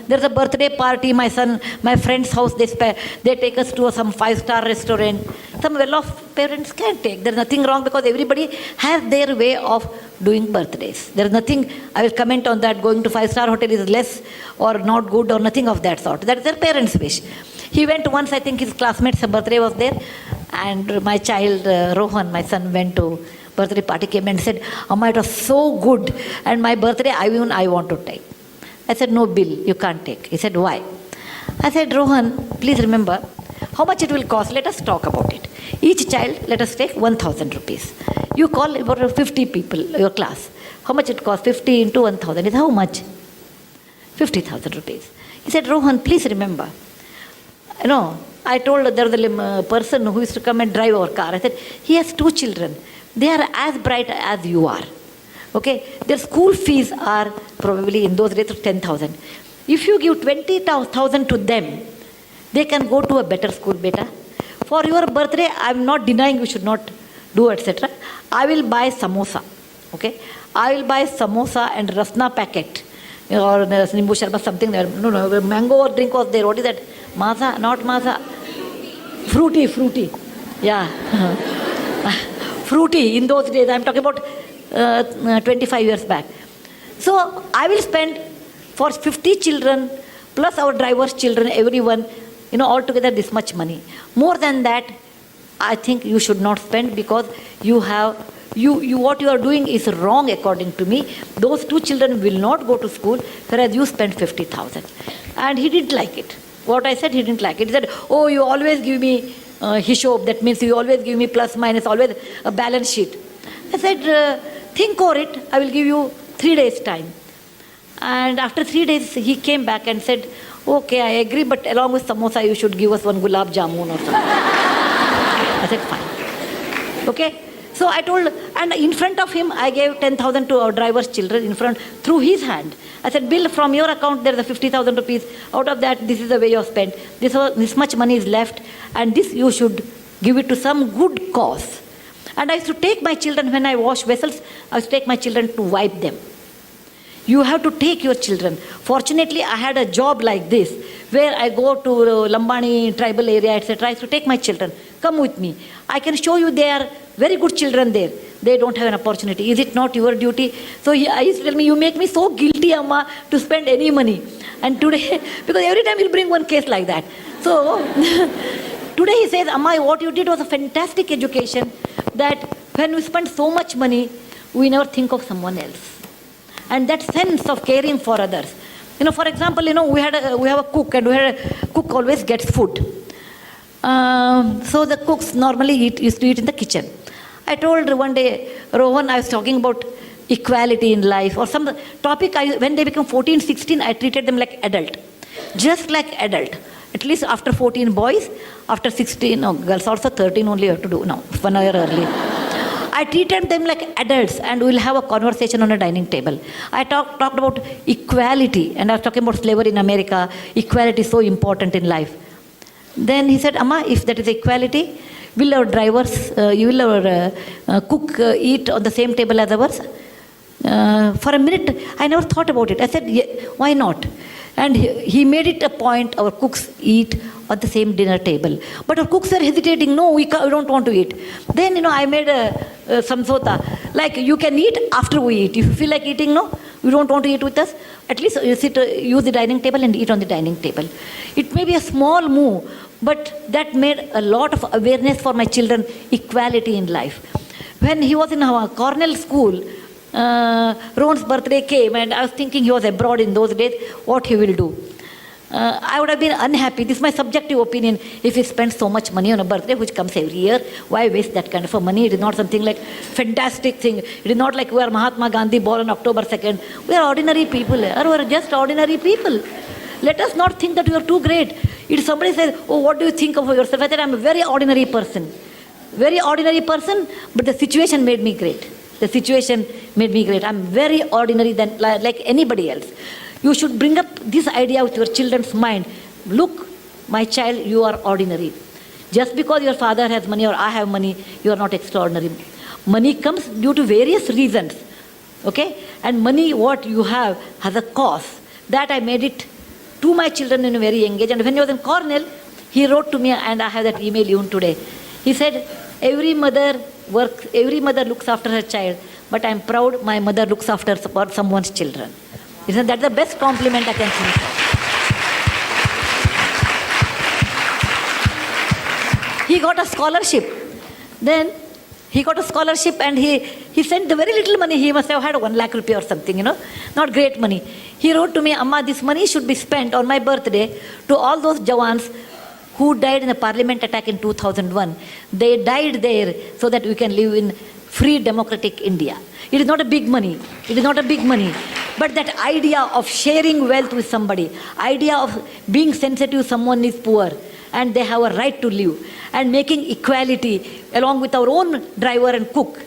There's a birthday party, my friend's house, they take us to some 5-star restaurant. Some well-off parents can take. There's nothing wrong because everybody has their way of doing birthdays. There's nothing, I will comment on that, going to 5-star hotel is less or not good or nothing of that sort. That's their parents' wish. He went once, I think his classmate's birthday was there, and my child, Rohan, my son, went to birthday party, came and said, Amma, it was so good, and my birthday, I want to take. I said, no bill, you can't take. He said, why? I said, Rohan, please remember, how much it will cost, let us talk about it. Each child, let us take 1,000 rupees. You call about 50 people, your class. How much it costs? 50 into 1,000 is how much? 50,000 rupees. He said, Rohan, please remember, I told there was a person who used to come and drive our car. I said, he has 2 children. They are as bright as you are. Okay, their school fees are probably in those days of 10,000. If you give 20,000 to them, they can go to a better school, beta. For your birthday, I'm not denying you should not do, etc. I will buy samosa. Okay, I will buy samosa and rasna packet or nimbu sharbat, something there. No, mango drink was there. What is that? Maza, not maza. Fruity. Yeah. Fruity in those days. I'm talking about 25 years back. So I will spend for 50 children plus our driver's children, everyone, altogether this much money. More than that, I think you should not spend because what you are doing is wrong according to me. Those 2 children will not go to school, whereas you spend 50,000. And he didn't like it. What I said, he didn't like it. He said, oh, you always give me hishob, that means you always give me plus minus, always a balance sheet. I said, think over it, I will give you 3 days time. And after 3 days, he came back and said, okay, I agree, but along with samosa, you should give us 1 gulab jamun or something. I said, fine. Okay, so I told, and in front of him, I gave 10,000 to our driver's children through his hand. I said, Bill, from your account, there is a 50,000 rupees. Out of that, this is the way you have spent. This much money is left, and this you should give it to some good cause. And I used to take my children, when I wash vessels, I used to take my children to wipe them. You have to take your children. Fortunately, I had a job like this, where I go to Lambani tribal area, etc. I used to take my children. Come with me. I can show you they are very good children there. They don't have an opportunity. Is it not your duty? So I used to tell me, you make me so guilty, Amma, to spend any money. And today, because every time he'll bring one case like that. So today he says, Amma, what you did was a fantastic education, that when we spend so much money, we never think of someone else. And that sense of caring for others. For example, we have a cook, and cook always gets food. So the cooks normally used to eat in the kitchen. I told one day, Rohan, I was talking about equality in life or some topic. When they become 14, 16, I treated them like adult. Just like adult. At least after 14 boys, after 16, girls also 13 only have to do. No, 1 year early. I treated them like adults, and we'll have a conversation on a dining table. I talked about equality, and I was talking about slavery in America. Equality is so important in life. Then he said, Amma, if that is equality, will our cook eat on the same table as ours? For a minute, I never thought about it. I said, yeah, why not? And he made it a point, our cooks eat on the same dinner table. But our cooks are hesitating, no, we don't want to eat. Then, I made a samsota, like you can eat after we eat. If you feel like eating, no, you don't want to eat with us, at least use the dining table and eat on the dining table. It may be a small move, but that made a lot of awareness for my children, equality in life. When he was in our Cornell school, Ron's birthday came, and I was thinking he was abroad in those days, what he will do. I would have been unhappy, this is my subjective opinion, if he spends so much money on a birthday which comes every year. Why waste that kind of money? It is not something like fantastic thing. It is not like we are Mahatma Gandhi born on October 2nd. We are ordinary people, we are just ordinary people. Let us not think that we are too great. If somebody says, oh, what do you think of yourself? I said, I'm a very ordinary person. Very ordinary person, but the situation made me great. The situation made me great. I'm very ordinary than like anybody else. You should bring up this idea with your children's mind. Look, my child, you are ordinary. Just because your father has money or I have money, you are not extraordinary. Money comes due to various reasons. Okay? And money, what you have, has a cost. That I made it to my children in a very young age. And when he was in Cornell, he wrote to me, and I have that email even today. He said, every mother looks after her child, but I'm proud my mother looks after someone's children. Isn't that the best compliment I can think of? He got a scholarship. Then he got a scholarship, and he sent the very little money. He must have had 1 lakh rupee or something, not great money. He wrote to me, Amma, this money should be spent on my birthday to all those Jawans who died in the parliament attack in 2001. They died there so that we can live in free democratic India. It is not a big money. It is not a big money. But that idea of sharing wealth with somebody, idea of being sensitive someone is poor and they have a right to live, and making equality along with our own driver and cook.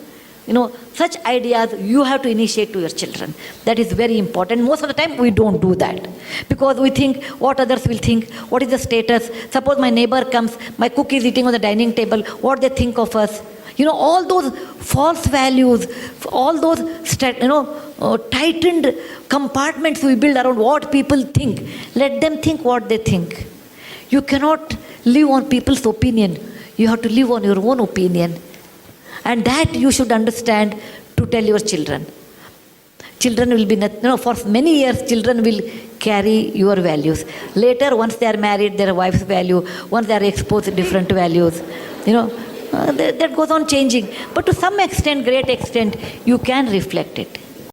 Such ideas you have to initiate to your children. That is very important. Most of the time we don't do that because we think what others will think, what is the status. Suppose my neighbor comes, my cook is eating on the dining table, what they think of us. All those false values, all those tightened compartments we build around what people think. Let them think what they think. You cannot live on people's opinion. You have to live on your own opinion. And that you should understand to tell your children. Children will be, for many years, children will carry your values. Later, once they are married, their wife's value, once they are exposed to different values, that goes on changing. But to some extent, great extent, you can reflect it.